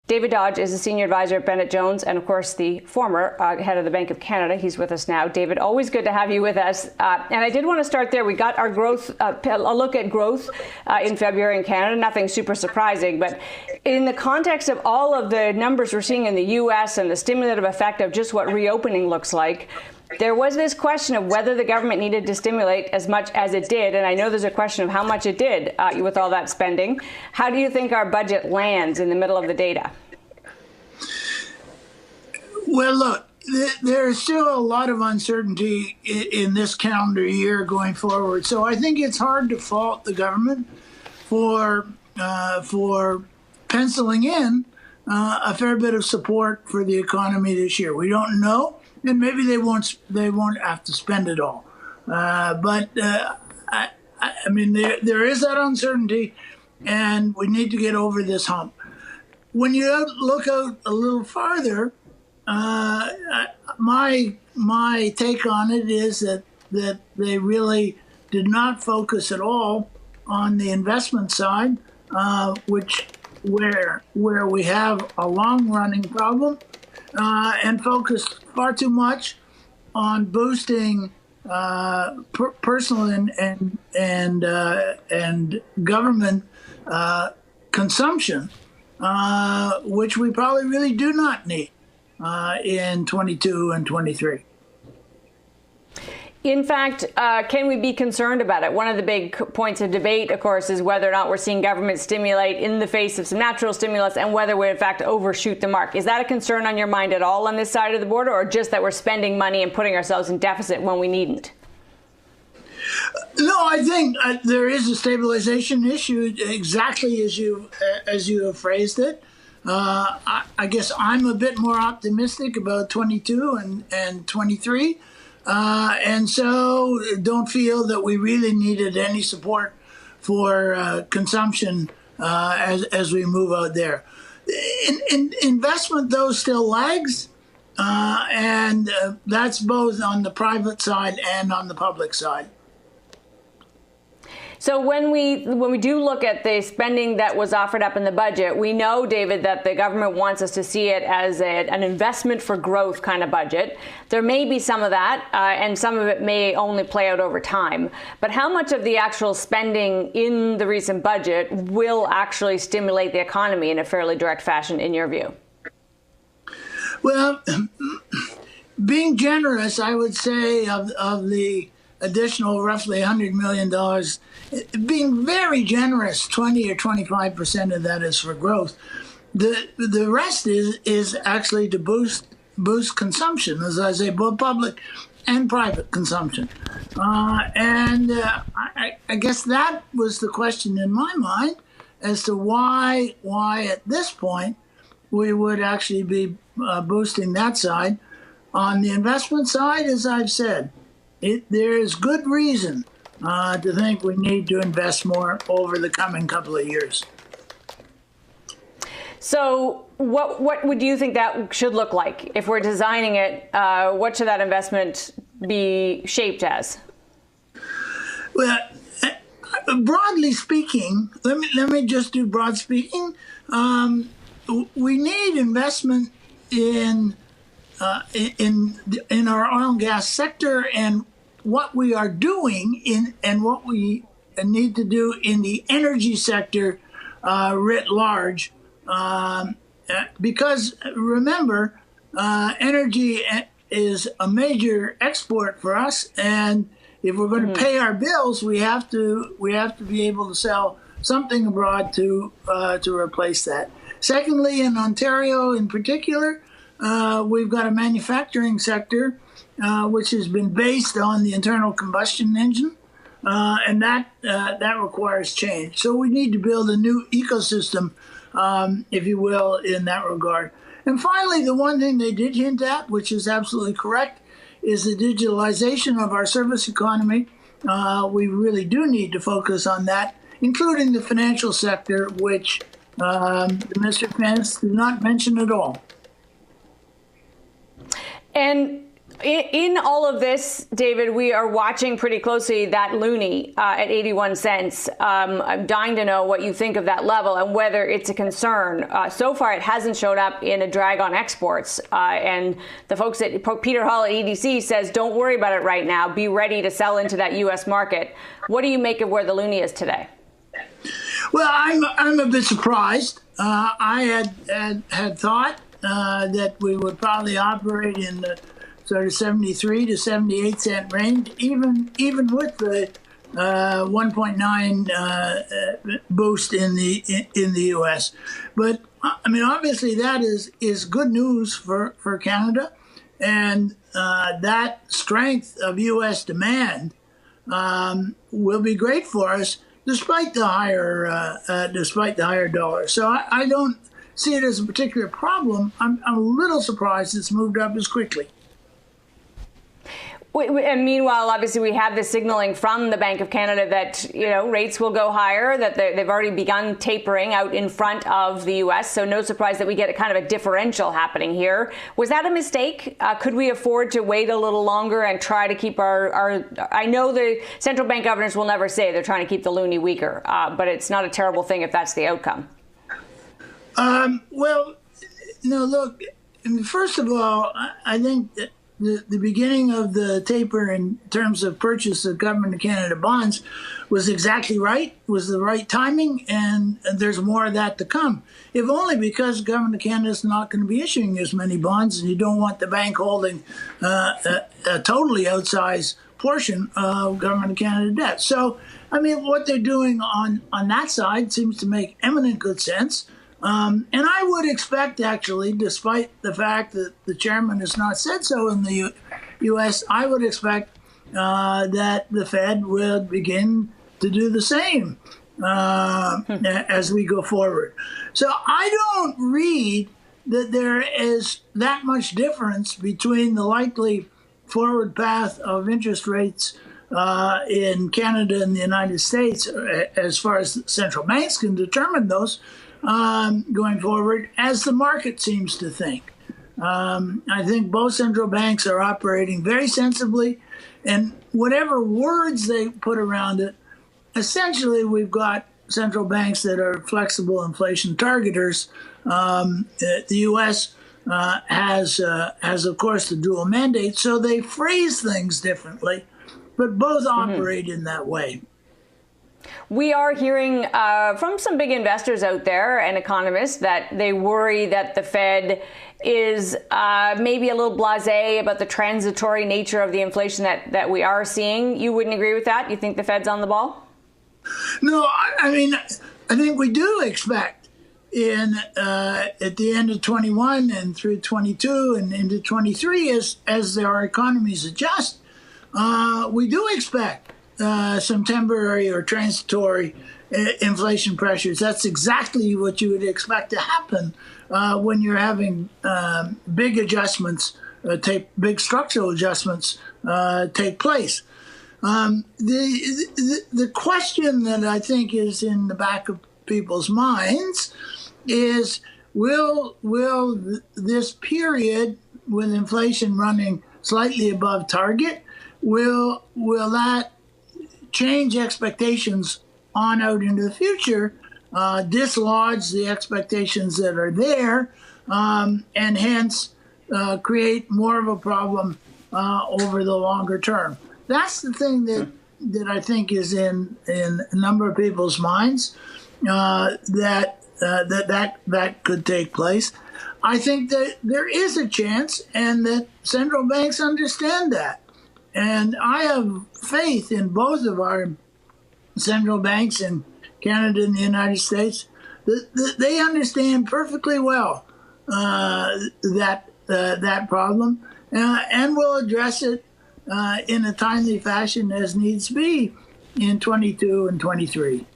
David Dodge is a senior advisor at Bennett Jones and, of course, the former head of the Bank of Canada. He's with us now. David, always good to have you with us. And I did want to start there. We got our growth, a look at growth in February in Canada. Nothing super surprising. But in the context of all of the numbers we're seeing in the U.S. and the stimulative effect of just what reopening looks like, there was this question of whether the government needed to stimulate as much as it did. And I know there's a question of how much it did with all that spending. How do you think our budget lands in the middle of the data? Well, look, there is still a lot of uncertainty in this calendar year going forward. So I think it's hard to fault the government for penciling in a fair bit of support for the economy this year. We don't know. And maybe they won't have to spend it all. But I mean, there is that uncertainty, and we need to get over this hump. When you look out a little farther, my take on it is that they really did not focus at all on the investment side, where we have a long-running problem, and focused far too much on boosting personal and government consumption, which we probably really do not need in 22 and 23. In fact, can we be concerned about it? One of the big points of debate, of course, is whether or not we're seeing government stimulate in the face of some natural stimulus and whether we, in fact, overshoot the mark. Is that a concern on your mind at all on this side of the border, or just that we're spending money and putting ourselves in deficit when we needn't? No, I think there is a stabilization issue, exactly as you have phrased it. I guess I'm a bit more optimistic about 22 and 23. And so don't feel that we really needed any support for consumption as we move out there. Investment, though, still lags, and that's both on the private side and on the public side. So when we do look at the spending that was offered up in the budget, we know, David, that the government wants us to see it as an investment for growth kind of budget. There may be some of that, and some of it may only play out over time. But how much of the actual spending in the recent budget will actually stimulate the economy in a fairly direct fashion, in your view? Well, being generous, I would say of the additional roughly $100 million, being very generous, 20 or 25% of that is for growth. The rest is actually to boost consumption, as I say, both public and private consumption. I guess that was the question in my mind as to why at this point we would actually be boosting that side. On the investment side, as I've said, there is good reason to think we need to invest more over the coming couple of years. So what would you think that should look like? If we're designing it, what should that investment be shaped as? Well, broadly speaking, let me just do broad speaking. We need investment in our oil and gas sector, and what we are doing and what we need to do in the energy sector writ large. Because remember, energy is a major export for us, and if we're going to pay our bills, we have to be able to sell something abroad to replace that. Secondly, in Ontario in particular, we've got a manufacturing sector which has been based on the internal combustion engine, and that requires change. So we need to build a new ecosystem, if you will, in that regard. And finally, the one thing they did hint at, which is absolutely correct, is the digitalization of our service economy. We really do need to focus on that, including the financial sector, which Mr. Pence did not mention at all. And In all of this, David, we are watching pretty closely that loonie at 81 cents. I'm dying to know what you think of that level and whether it's a concern. So far, it hasn't showed up in a drag on exports. And the folks at Peter Hall at EDC says, don't worry about it right now. Be ready to sell into that U.S. market. What do you make of where the loonie is today? Well, I'm a bit surprised. I had thought that we would probably operate in the sort of 73 to 78 cent range, even with the 1.9 boost in the U.S. But I mean, obviously, that is good news for Canada, and that strength of U.S. demand will be great for us, despite the higher dollar. So I don't see it as a particular problem. I'm a little surprised it's moved up as quickly. And meanwhile, obviously, we have the signaling from the Bank of Canada that, rates will go higher, that they've already begun tapering out in front of the U.S. So no surprise that we get a kind of a differential happening here. Was that a mistake? Could we afford to wait a little longer and try to keep our I know the central bank governors will never say they're trying to keep the loonie weaker, but it's not a terrible thing if that's the outcome. Well, no, look, I mean, first of all, I think that the beginning of the taper in terms of purchase of Government of Canada bonds was exactly right, was the right timing, and there's more of that to come. If only because Government of Canada is not going to be issuing as many bonds, and you don't want the bank holding a totally outsized portion of Government of Canada debt. So, I mean, what they're doing on that side seems to make eminent good sense. And I would expect, actually, despite the fact that the chairman has not said so in the U.S., I would expect that the Fed will begin to do the same as we go forward. So I don't read that there is that much difference between the likely forward path of interest rates in Canada and the United States, as far as central banks can determine those, going forward, as the market seems to think. I think both central banks are operating very sensibly, and whatever words they put around it, essentially we've got central banks that are flexible inflation targeters. The U.S. has, of course, the dual mandate, so they phrase things differently, but both operate in that way. We are hearing from some big investors out there and economists that they worry that the Fed is maybe a little blasé about the transitory nature of the inflation that we are seeing. You wouldn't agree with that? You think the Fed's on the ball? No, I mean, I think we do expect at the end of 21 and through 22 and into 23, as our economies adjust, we do expect some temporary or transitory inflation pressures. That's exactly what you would expect to happen when you're having big adjustments, big structural adjustments take place. The question that I think is in the back of people's minds is, will this period with inflation running slightly above target, will that change expectations on out into the future, dislodge the expectations that are there, and hence create more of a problem over the longer term? That's the thing that I think is in a number of people's minds, that could take place. I think that there is a chance, and that central banks understand that. And I have faith in both of our central banks in Canada and the United States that they understand perfectly well that problem and will address it in a timely fashion as needs be in 22 and 23.